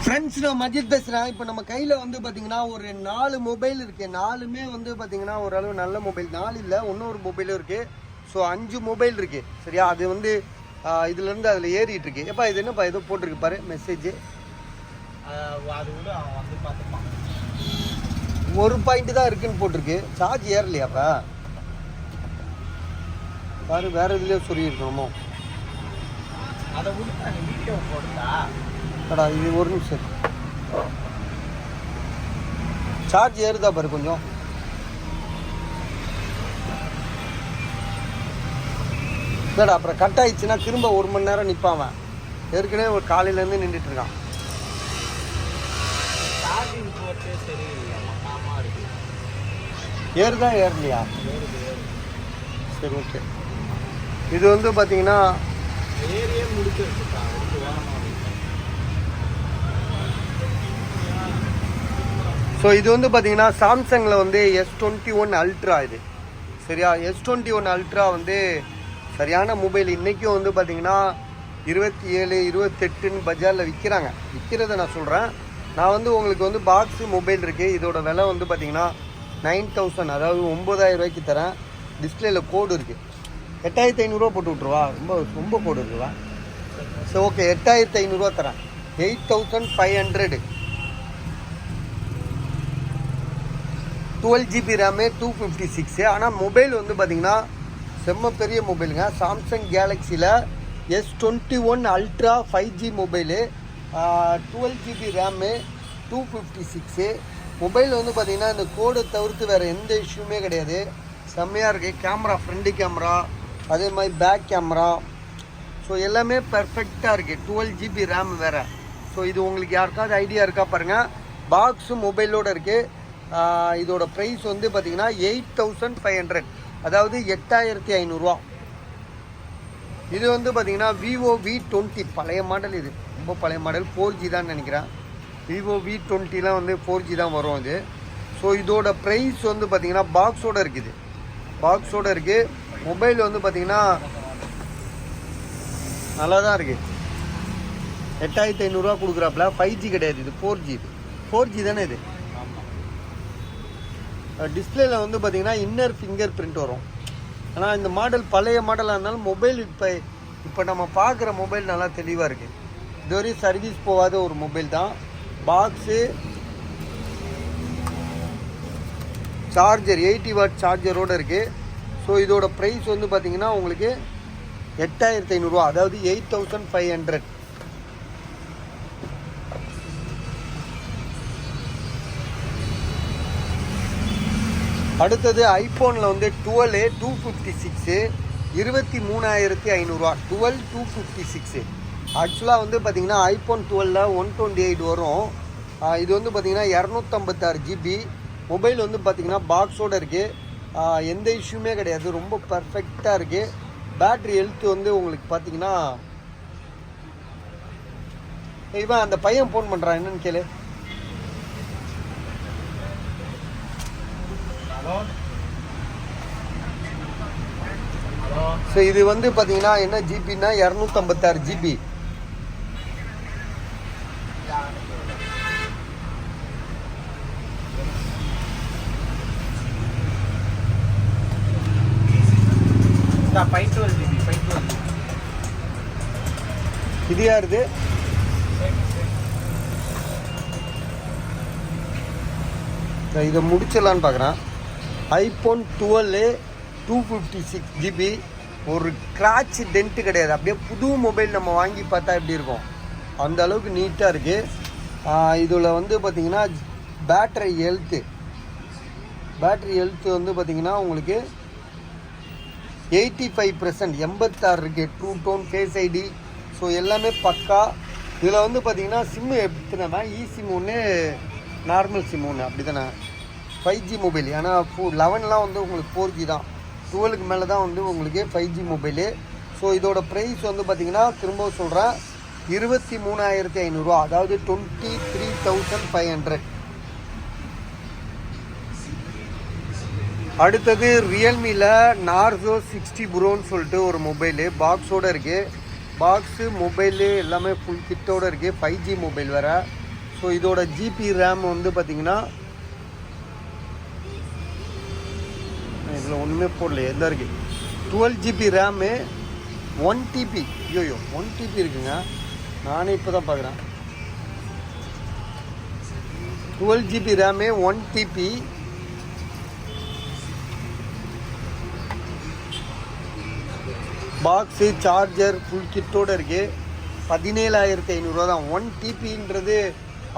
Friends, நான் மஜித் பேசுகிறேன். இப்போ நம்ம கையில் வந்து பார்த்தீங்கன்னா ஒரு 4 மொபைல் இருக்குது. 4மே வந்து பார்த்தீங்கன்னா ஓரளவு நல்ல மொபைல். 4 இல்லை, இன்னொரு மொபைலும் இருக்குது. ஸோ 5 மொபைல் இருக்குது. சரியா? அது வந்து இதுலேருந்து அதில் ஏறிட்டு இருக்கு. எப்பா இது என்னப்பா ஏதோ போட்டிருக்கு பாரு மெசேஜ். அது கூட அவன் வந்து பார்த்துப்பான். ஒரு பாயிண்ட் தான் இருக்குன்னு போட்டிருக்கு. சார்ஜ் ஏறலையாப்பா பாரு, வேற இதுலேயே சொல்லியிருக்கணுமோ. அதை விட்டு அந்த வீடியோ போட்டா கடா இது ஒரு நிமிஷம். சார்ஜ் ஏறுதா பாரு கொஞ்சம். இல்லைடா, அப்புறம் கட் ஆயிடுச்சுன்னா திரும்ப 1 மணி நேரம் நிற்பான். ஏற்கனவே ஒரு காலையிலேருந்து நின்றுட்டு இருக்கான். சார்ஜிங் போட்டே சரியில்லை, மக்காமா இருக்கு. ஏறுதா ஏறலையா? சரி, ஓகே. இது வந்து பார்த்தீங்கன்னா ஏரியே முடிச்சு வச்சுட்டான். ஸோ இது வந்து பார்த்தீங்கன்னா சாம்சங்கில் வந்து S21 அல்ட்ரா இது. சரியா? S21 அல்ட்ரா வந்து சரியான மொபைல். இன்றைக்கும் வந்து பார்த்தீங்கன்னா 27, 28ன்னு பஜாரில் விற்கிறத நான் சொல்கிறேன். நான் வந்து உங்களுக்கு வந்து பாக்ஸு மொபைல் இருக்குது. இதோட விலை வந்து பார்த்தீங்கன்னா 9000, அதாவது 9000 ரூபாய்க்கு தரேன். டிஸ்பிளேயில் கோடு இருக்குது. 8500 போட்டு விட்ருவா. ரொம்ப கோடு இருக்குவா. சரி, ஓகே. 8500 தரேன். 8500. 12 GB ரேமு, 256. ஆனால் மொபைல் வந்து பார்த்தீங்கன்னா செம்ம பெரிய மொபைலுங்க. சாம்சங் கேலக்ஸியில் S21 ultra 5G mobile, 12 GB RAM, 256. Mobile வந்து பார்த்தீங்கன்னா இந்த கோடை தவிர்த்து வேறு எந்த இஷ்யூமே கிடையாது. செம்மையாக இருக்குது. கேமரா, ஃப்ரண்ட் கேமரா, அதே மாதிரி பேக் கேமரா, ஸோ எல்லாமே பர்ஃபெக்டாக இருக்குது. 12 GB ரேம் வேறு. ஸோ இது உங்களுக்கு யாருக்காவது ஐடியா இருக்கா பாருங்கள். பாக்ஸும் மொபைலோடு இருக்குது. இதோட ப்ரைஸ் வந்து பார்த்தீங்கன்னா 8500, அதாவது 8500 ரூபா. இது வந்து பார்த்தீங்கன்னா Vivo V20 பழைய மாடல். இது ரொம்ப பழைய மாடல். 4G தான் நினைக்கிறேன். Vivo V20லாம் வந்து 4G தான் வரும் இது. ஸோ இதோட ப்ரைஸ் வந்து பார்த்தீங்கன்னா பாக்ஸோடு இருக்குது. மொபைல் வந்து பார்த்தீங்கன்னா நல்லா தான் இருக்குது. 8500 ரூபா கொடுக்குறாப்புல. 5G கிடையாது, இது 4G. இது 4G தானே இது. டிஸ்பிளேல வந்து பார்த்தீங்கன்னா இன்னர் ஃபிங்கர் பிரிண்ட் வரும். ஆனால் இந்த மாடல் பழைய மாடலாக இருந்தாலும் மொபைல் இப்போ நம்ம பார்க்குற மொபைல் நல்லா தெளிவாக இருக்குது. இதுவரையும் சர்வீஸ் போகாத ஒரு மொபைல் தான். பாக்ஸு, சார்ஜர் 80 வாட் சார்ஜரோடு இருக்குது. ஸோ இதோட ப்ரைஸ் வந்து பார்த்தீங்கன்னா உங்களுக்கு 8500 ரூபா, அதாவது 8500. அடுத்தது ஐஃபோனில் வந்து 12 256, 23500 ரூபா. 12 256. ஆக்சுவலாக வந்து பார்த்தீங்கன்னா ஐஃபோன் 12 128 வரும். இது வந்து பார்த்தீங்கன்னா 256 GB. மொபைல் வந்து பார்த்தீங்கன்னா பாக்ஸோடு இருக்குது. எந்த இஷ்யூமே கிடையாது. ரொம்ப பர்ஃபெக்டாக இருக்குது. பேட்ரி ஹெல்த் வந்து உங்களுக்கு பார்த்தீங்கன்னா இவன் அந்த பையன் ஃபோன் பண்ணுறான், என்னன்னு கேளு. ஸோ இது வந்து பார்த்தீங்கன்னா என்ன ஜிபின்னா 256 GB. இது யாருது? இதை முடிச்சிடலான்னு பார்க்குறேன். IPhone 12 256 GB. ஒரு கிராட்ச் டென்ட்டு கிடையாது. அப்படியே புது மொபைல் நம்ம வாங்கி பார்த்தா எப்படி இருக்கும் அந்த அளவுக்கு நீட்டாக இருக்குது. இதில் வந்து பார்த்திங்கன்னா பேட்டரி ஹெல்த்து வந்து பார்த்திங்கன்னா உங்களுக்கு 85%, 86 இருக்குது. True tone, face ID, so எல்லாமே பக்கா. இதில் வந்து பார்த்திங்கன்னா சிம்மு எடுத்துனா சிம் ஒன்று, நார்மல் சிம் ஒன்று, அப்படி தானே. 5G mobile. ஏன்னா 11லாம் வந்து உங்களுக்கு 4G தான். 12க்கு மேலே தான் வந்து உங்களுக்கு 5G மொபைலு. ஸோ இதோட ப்ரைஸ் வந்து பார்த்திங்கன்னா திரும்ப சொல்கிறேன் 23500 ரூபா, அதாவது 23500. அடுத்தது ரியல்மியில் நார்சோ 60 ப்ரோன்னு சொல்லிட்டு ஒரு மொபைலு பாக்ஸோடு இருக்குது. பாக்ஸு மொபைலு எல்லாமே ஃபுல் கிட்டோடு இருக்குது. 5G மொபைல் வேறு. ஸோ இதோட ஜிபி ரேம் வந்து பார்த்தீங்கன்னா இதில் ஒன்றுமே போடல எந்த இருக்குது 12 ஜிபி ரேமு 1 டிபி. ஐயோ 1 டிபி இருக்குங்க, நானே இப்போ தான் பார்க்குறேன். 12 GB RAM 1 TB. Box charger full கிட்டோடு இருக்குது. 17,500 தான். 1 டிபின்றது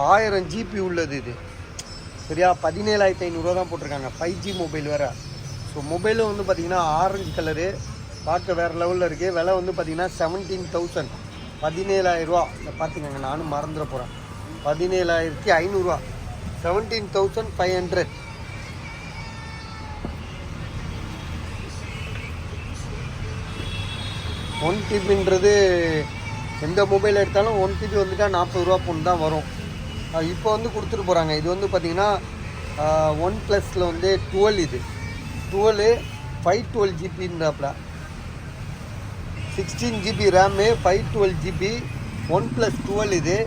1000 ஜிபி உள்ளது இது, சரியா? 17,500 தான் போட்டிருக்காங்க. 5G மொபைல் வேறு. ஸோ மொபைலும் வந்து பார்த்திங்கன்னா ஆரஞ்சு கலரு, பார்க்க வேறு லெவலில் இருக்குது. விலை வந்து பார்த்திங்கன்னா 17,000, 17,000 இதை பார்த்துக்கங்க, நானும் மறந்துட போகிறேன். 17,500, 17,500. 1 டிபின்றது எந்த மொபைல் எடுத்தாலும் 1 டிபி வந்துட்டா 40 ரூபா பொண்ணு தான் வரும். இப்போ வந்து கொடுத்துட்டு போகிறாங்க. இது வந்து பார்த்திங்கன்னா ஒன் ப்ளஸில் வந்து 12, இது 12 512 ஜிபின்றாப்புல. 16 ஜிபி ரேமு 512 ஜிபி 1+12 இது.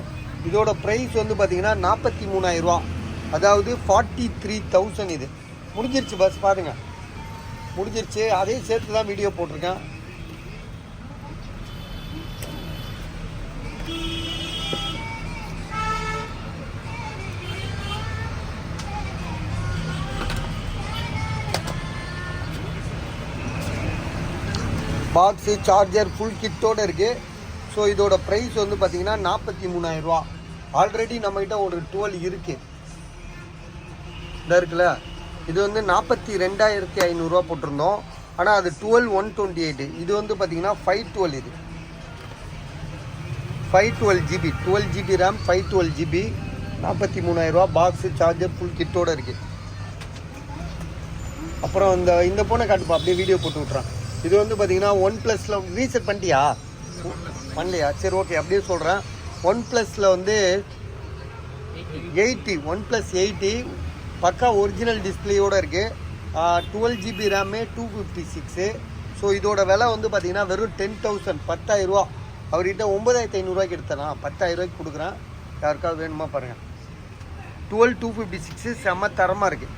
இதோட ப்ரைஸ் வந்து பார்த்திங்கன்னா 43,000, அதாவது 43,000. இது முடிஞ்சிருச்சு பஸ், பாருங்கள் முடிஞ்சிருச்சு. அதே சேர்த்து தான் வீடியோ போட்டிருக்கேன். பாக்ஸு சார்ஜர் ஃபுல் கிட்டோடு இருக்குது. ஸோ இதோட ப்ரைஸ் வந்து பார்த்திங்கன்னா 43,000. ஆல்ரெடி நம்மகிட்ட ஒரு 12 இருக்குது, இதாக இருக்குல்ல. இது வந்து 42,500 போட்டிருந்தோம். ஆனால் அது 12 128. இது வந்து பார்த்திங்கன்னா 512. இது 512 GB 12 GB RAM 512 GB 43,000. Box charger full கிட்டோடு இருக்குது. அப்புறம் இந்த ஃபோனை காட்டுப்பா, அப்படியே வீடியோ போட்டு விட்றான். இது வந்து பார்த்தீங்கன்னா 1 ப்ளஸில் ரீசெட் பண்ணிட்டியா? பண்ணலையா? சரி ஓகே, அப்படியே சொல்கிறேன். 1 ப்ளஸில் வந்து 80, 1+80 பக்கா ஒரிஜினல் டிஸ்பிளேயோடு இருக்குது. 12 ஜிபி ரேமு 256. ஸோ இதோட விலை வந்து பார்த்திங்கன்னா வெறும் 10,000, 10,000. அவர்கிட்ட 9,500 எடுத்தேனா, 10,000 கொடுக்குறேன். யாருக்காவது வேணுமா பாருங்கள். 12 256 செம்ம தரமாக இருக்குது.